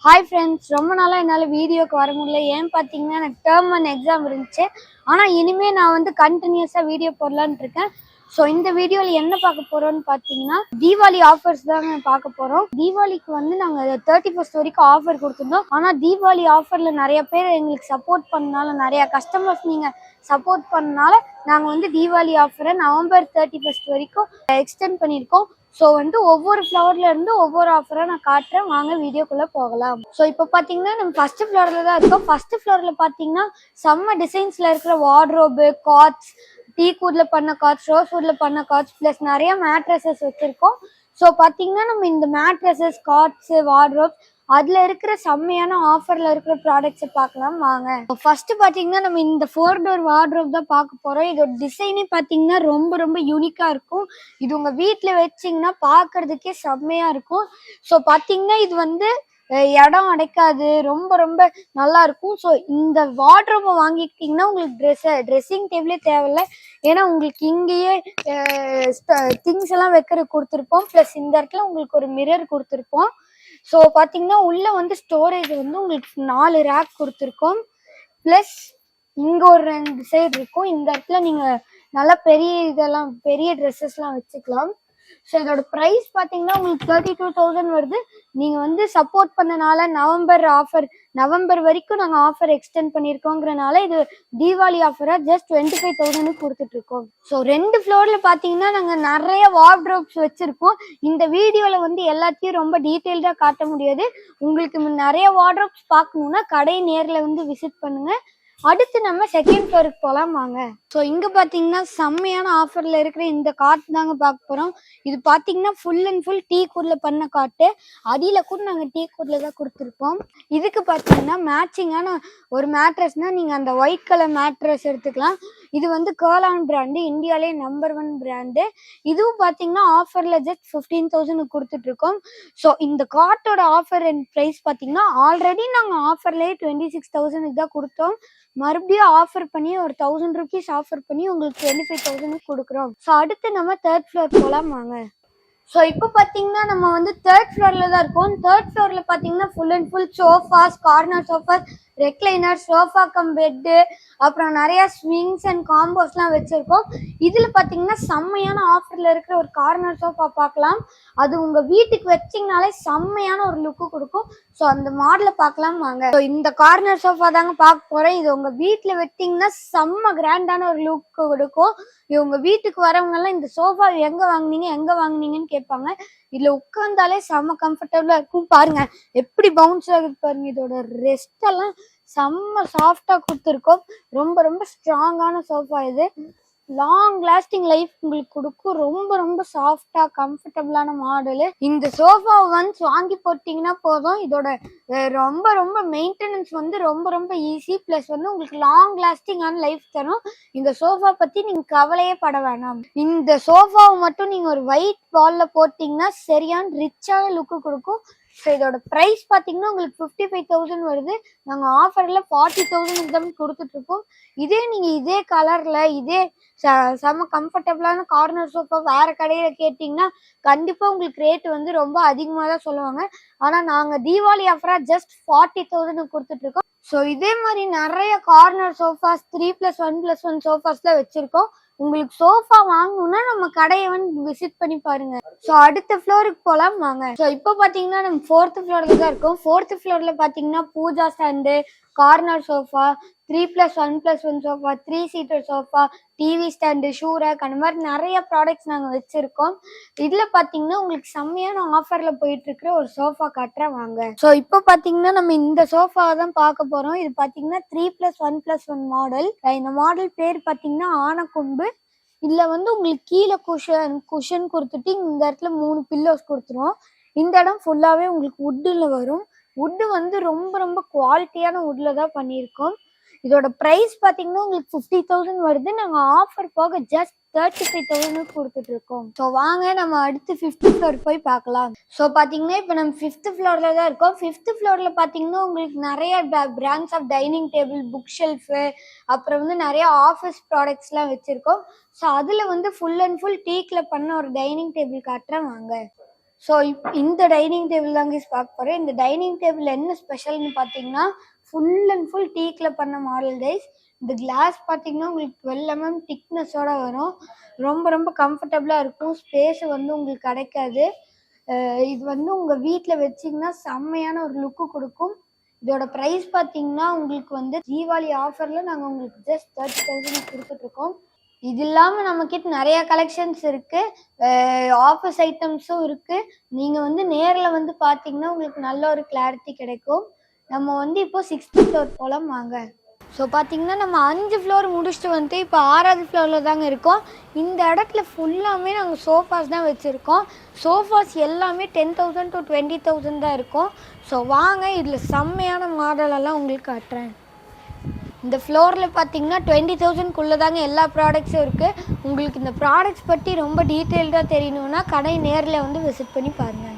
Hi friends, ரொம்ப நாளாக என்னால் வீடியோக்கு வர முடியல. ஏன்னு பார்த்தீங்கன்னா எனக்கு டேர்ம் 1 எக்ஸாம் இருந்துச்சு. ஆனால் இனிமேல் நான் வந்து கண்டினியூஸாக வீடியோ போடலான்னு இருக்கேன். ஸோ இந்த வீடியோவில் என்ன பார்க்க போகிறோம்னு பார்த்தீங்கன்னா தீபாவளி ஆஃபர்ஸ் தாங்க பார்க்க போகிறோம். தீபாவளிக்கு வந்து நாங்கள் 31st வரைக்கும் ஆஃபர் கொடுத்துருந்தோம். ஆனால் தீபாவளி ஆஃபரில் நிறைய பேர் எங்களுக்கு சப்போர்ட் பண்ணனால, நிறையா கஸ்டமர்ஸ் நீங்கள் சப்போர்ட் பண்ணனால நாங்கள் வந்து தீபாவளி ஆஃபரை நவம்பர் 31st வரைக்கும் எக்ஸ்டெண்ட் பண்ணியிருக்கோம். ஸோ வந்து ஒவ்வொரு ஃப்ளவர்ல இருந்து ஒவ்வொரு ஆஃபரா நான் காட்டுறேன். வாங்க வீடியோக்குள்ள போகலாம். ஸோ இப்போ பார்த்தீங்கன்னா நம்ம ஃபர்ஸ்ட் ஃப்ளோர்ல தான் இருக்கோம். ஃபர்ஸ்ட் ஃப்ளோர்ல பார்த்தீங்கன்னா செம்ம டிசைன்ஸ்ல இருக்கிற வார்ட்ரோபு, காட்ஸ், டீக்வுட்ல பண்ண காட்ஸ், ரோஸ்வுட்ல பண்ண காட்ஸ், பிளஸ் நிறைய மேட்ரஸஸ் வச்சிருக்கோம். ஸோ பார்த்தீங்கன்னா நம்ம இந்த மேட்ரஸஸ், காட்ஸ், வார்ட்ரோப் அதுல இருக்கிற செம்மையான ஆஃபர்ல இருக்கிற ப்ராடக்ட்ஸை பார்க்கலாம் வாங்க. ஃபர்ஸ்ட் பாத்தீங்கன்னா நம்ம இந்த 4 டோர் வார்ட்ரோப் தான் பார்க்க போறோம். இதோட டிசைனே பாத்தீங்கன்னா ரொம்ப ரொம்ப யூனிக்கா இருக்கும். இது உங்க வீட்டுல வச்சீங்கன்னா பாக்குறதுக்கே செம்மையா இருக்கும். ஸோ பாத்தீங்கன்னா இது வந்து இடம் அடைக்காது, ரொம்ப ரொம்ப நல்லா இருக்கும். ஸோ இந்த வார்ட்ரோப்பை வாங்கிக்கிட்டீங்கன்னா உங்களுக்கு ட்ரெஸ்ஸிங் டேபிளே தேவையில்லை. ஏன்னா உங்களுக்கு இங்கேயே திங்ஸ் எல்லாம் வைக்கிற கொடுத்துருப்போம். பிளஸ் இந்த இடத்துல உங்களுக்கு ஒரு மிரர் கொடுத்துருப்போம். ஸோ பார்த்தீங்கன்னா உள்ள வந்து ஸ்டோரேஜ் வந்து உங்களுக்கு 4 ரேக் கொடுத்துருக்கோம். ப்ளஸ் இங்கே ஒரு 2 சைடு இருக்கும். இந்த இடத்துல நீங்கள் நல்லா பெரிய ட்ரெஸ்ஸஸ்லாம் வச்சுக்கலாம். ஸோ இதோட ப்ரைஸ் பார்த்தீங்கன்னா உங்களுக்கு 32,000 வருது. நீங்கள் வந்து சப்போர்ட் பண்ணனால நவம்பர் வரைக்கும் நாங்கள் ஆஃபர் எக்ஸ்டெண்ட் பண்ணியிருக்கோங்கிறனால இது தீபாவளி ஆஃபராக ஜஸ்ட் 25,000 கொடுத்துட்ருக்கோம். ஸோ 2 ஃப்ளோரில் பார்த்தீங்கன்னா நாங்கள் நிறைய வார்ட்ரோப்ஸ் வச்சுருக்கோம். இந்த வீடியோவில் வந்து எல்லாத்தையும் ரொம்ப டீட்டெயில்டாக காட்ட முடியாது. உங்களுக்கு நிறைய வார்ட்ரோப்ஸ் பார்க்கணுன்னா கடை நேரில் வந்து விசிட் பண்ணுங்கள். அடுத்து நம்ம செகண்ட் ஃப்ளோருக்கு போகலாம் வாங்க. ஸோ இங்கே பார்த்தீங்கன்னா செம்மையான ஆஃபரில் இருக்கிற இந்த காட் தாங்க பார்க்க போகிறோம். இது பார்த்தீங்கன்னா ஃபுல் அண்ட் ஃபுல் டீக்வுட்டில் பண்ண காட்டு. அடியில் கூட நாங்கள் டீக்வுட்டில் தான் கொடுத்துருப்போம். இதுக்கு பார்த்தீங்கன்னா மேட்சிங்கான ஒரு மேட்ரஸ்னால் நீங்கள் அந்த ஒயிட் கலர் மேட்ரஸ் எடுத்துக்கலாம். இது வந்து கேர்லான் பிராண்டு, இந்தியாவிலே நம்பர் 1 பிராண்டு. இதுவும் பார்த்தீங்கன்னா ஆஃபரில் ஜஸ்ட் 15,000 கொடுத்துட்ருக்கோம். ஸோ இந்த காட்டோட ஆஃபர் அண்ட் ப்ரைஸ் பார்த்தீங்கன்னா ஆல்ரெடி நாங்கள் ஆஃபர்லேயே 26,000 தான் கொடுத்தோம். மறுபடியும் ஆஃபர் பண்ணி ஒரு 1000 rupees ஆஃபர் பண்ணி உங்களுக்கு 25,000 கொடுக்குறோம். ஸோ அடுத்து நம்ம 3rd ஃப்ளோர் போகலாம் வாங்க. ஸோ இப்போ பார்த்தீங்கன்னா நம்ம வந்து 3rd ஃப்ளோரில் தான் இருக்கோம். 3rd ஃப்ளோரில் பார்த்தீங்கன்னா full and full sofas, corner sofas, recliner, sofa cum bed, அப்புறம் நிறையா ஸ்விங்ஸ் அண்ட் காம்போஸ்லாம் வச்சுருக்கோம். இதில் பார்த்தீங்கன்னா செம்மையான ஆஃபரில் இருக்கிற ஒரு கார்னர் சோஃபா பார்க்கலாம். அது உங்கள் வீட்டுக்கு வச்சிங்கனாலே செம்மையான ஒரு லுக்கு கொடுக்கும். ஸோ அந்த மாடலை பார்க்கலாம் வாங்க. ஸோ இந்த கார்னர் சோஃபா தாங்க பார்க்க போகிறேன். இது உங்கள் வீட்டில் வச்சிங்கன்னா செம்ம கிராண்டான ஒரு லுக்கு கொடுக்கும். இவங்க வீட்டுக்கு வரவங்கெல்லாம் இந்த சோஃபா எங்கே வாங்கினீங்கன்னு கேட்பாங்க. இதில் உட்காந்தாலே செம்ம கம்ஃபர்டபுளாக இருக்கும். பாருங்க எப்படி பவுன்ஸ் ஆகுது பாருங்க. இதோட ரெஸ்டெல்லாம் செம்ம சாஃப்டாக கொடுத்துருக்கோம். ரொம்ப ரொம்ப ஸ்ட்ராங்கான சோஃபா. இது லாங் லாஸ்டிங் லைஃப் உங்களுக்கு கொடுக்கும். ரொம்ப ரொம்ப சாஃப்டா கம்ஃபர்டபுளான மாடலு. இந்த சோஃபா ஒன்ஸ் வாங்கி போட்டிங்கன்னா போதும். இதோட ரொம்ப ரொம்ப மெயின்டெனன்ஸ் வந்து ரொம்ப ரொம்ப ஈஸி. பிளஸ் வந்து உங்களுக்கு லாங் லாஸ்டிங்கான லைஃப் தரும். இந்த சோஃபா பத்தி நீங்க கவலையே பட வேணாம். இந்த சோஃபாவை மட்டும் நீங்க ஒரு ஒயிட் வால்ல போட்டிங்கன்னா சரியான ரிச்சான லுக்கு கொடுக்கும். ஸோ இதோட ப்ரைஸ் பார்த்தீங்கன்னா உங்களுக்கு 55,000 வருது. நாங்கள் ஆஃபரில் 40,000 தான் கொடுத்துட்ருக்கோம். இதே கலரில் செம்ம கம்ஃபர்டபுளான கார்னர் சோஃபா வேறு கடையில் கேட்டிங்கன்னா கண்டிப்பாக உங்களுக்கு ரேட்டு வந்து ரொம்ப அதிகமாக தான் சொல்லுவாங்க. ஆனால் நாங்கள் தீபாவளி ஆஃபராக ஜஸ்ட் 40,000 கொடுத்துட்ருக்கோம். ஸோ இதே மாதிரி நிறைய கார்னர் சோஃபாஸ் 3+1+1 சோஃபாஸ்லாம் வச்சுருக்கோம். உங்களுக்கு சோஃபா வாங்கணும்னா நம்ம கடையை வந்து விசிட் பண்ணி பாருங்க. ஸோ அடுத்த ஃப்ளோருக்கு போகலாம் வாங்க. ஸோ இப்போ பார்த்தீங்கன்னா நம்ம 4th ஃப்ளோரில் தான் இருக்கோம். 4th ஃப்ளோரில் பார்த்தீங்கன்னா puja stand, corner sofa, 3+1+1 sofa, 3 seater sofa, TV stand, shoe rack, அந்த மாதிரி நிறைய ப்ராடக்ட்ஸ் நாங்கள் வச்சுருக்கோம். இதில் பார்த்தீங்கன்னா உங்களுக்கு செம்மையான ஆஃபரில் போயிட்டுருக்கிற ஒரு சோஃபா காட்டுறேன் வாங்க. ஸோ இப்போ பார்த்தீங்கன்னா நம்ம இந்த சோஃபாவை தான் பார்க்க போகிறோம். இது பார்த்தீங்கன்னா 3+1+1 மாடல். இந்த மாடல் பேர் பார்த்தீங்கன்னா ஆனக்கொம்பு. இதில் வந்து உங்களுக்கு கீழே குஷன் கொடுத்துட்டு இந்த இடத்துல 3 பில்லோஸ் கொடுத்துருவோம். இந்த இடம் ஃபுல்லாகவே உங்களுக்கு வுட்டில் வரும். வுட்டு வந்து ரொம்ப ரொம்ப குவாலிட்டியான வுட்டில் தான் பண்ணியிருக்கோம். இதோட ப்ரைஸ் பார்த்தீங்கன்னா உங்களுக்கு 50,000 வருது. நாங்கள் ஆஃபர் போக ஜஸ்ட் 35,000 கொடுத்துட்ருக்கோம். ஸோ வாங்க நம்ம அடுத்து 5th ஃப்ளோர் போய் பார்க்கலாம். ஸோ பார்த்தீங்கன்னா இப்போ நம்ம 5th ஃப்ளோரில் தான் இருக்கோம். 5th ஃப்ளோரில் பார்த்தீங்கன்னா உங்களுக்கு நிறைய brands of dining table, book shelf, அப்புறம் வந்து நிறைய ஆஃபீஸ் ப்ராடக்ட்ஸ்லாம் வச்சுருக்கோம். ஸோ அதில் வந்து ஃபுல் அண்ட் ஃபுல் டீக்கில் பண்ண ஒரு டைனிங் டேபிள் காட்டுறேன் வாங்க. ஸோ இந்த டைனிங் டேபிள் தாங்க பார்க்க போகிறேன். இந்த டைனிங் டேபிள் என்ன ஸ்பெஷல்னு பார்த்தீங்கன்னா ஃபுல் அண்ட் ஃபுல் டீக்கில் பண்ண மாடல் கைஸ். இந்த கிளாஸ் பார்த்தீங்கன்னா உங்களுக்கு 12 mm திக்னஸோட வரும். ரொம்ப ரொம்ப கம்ஃபர்டபுளாக இருக்கும். ஸ்பேஸ் வந்து உங்களுக்கு கிடைக்காது. இது வந்து உங்கள் வீட்டில் வச்சிங்கன்னா செம்மையான ஒரு லுக்கு கொடுக்கும். இதோட ப்ரைஸ் பார்த்தீங்கன்னா உங்களுக்கு வந்து தீபாவளி ஆஃபரில் நாங்கள் உங்களுக்கு ஜஸ்ட் 30,000 கொடுத்துட்ருக்கோம். இது இல்லாமல் நம்மக்கிட்ட நிறையா கலெக்ஷன்ஸ் இருக்குது, ஆஃபர்ஸ் ஐட்டம்ஸும் இருக்குது. நீங்கள் வந்து நேரில் வந்து பார்த்தீங்கன்னா உங்களுக்கு நல்ல ஒரு கிளாரிட்டி கிடைக்கும். நம்ம வந்து இப்போ 6th ஃப்ளோர் போகலாம் வாங்க. ஸோ பார்த்தீங்கன்னா நம்ம 5 ஃப்ளோர் முடிச்சுட்டு வந்துட்டு இப்போ 6வது ஃப்ளோரில் தாங்க இருக்கோம். இந்த இடத்துல ஃபுல்லாமே நாங்கள் சோஃபாஸ் தான் வச்சுருக்கோம். சோஃபாஸ் எல்லாமே 10,000 to 20,000 தான் இருக்கும். ஸோ வாங்க இதில் செம்மையான மாடலெல்லாம் உங்களுக்கு காட்டுறேன். இந்த ஃப்ளோரில் பார்த்தீங்கன்னா 20,000க்குள்ளே தாங்க எல்லா ப்ராடக்ட்ஸும் இருக்குது. உங்களுக்கு இந்த ப்ராடக்ட்ஸ் பற்றி ரொம்ப டீட்டெயில்டாக தெரியணுன்னா கடை நேரில் வந்து விசிட் பண்ணி பாருங்கள்.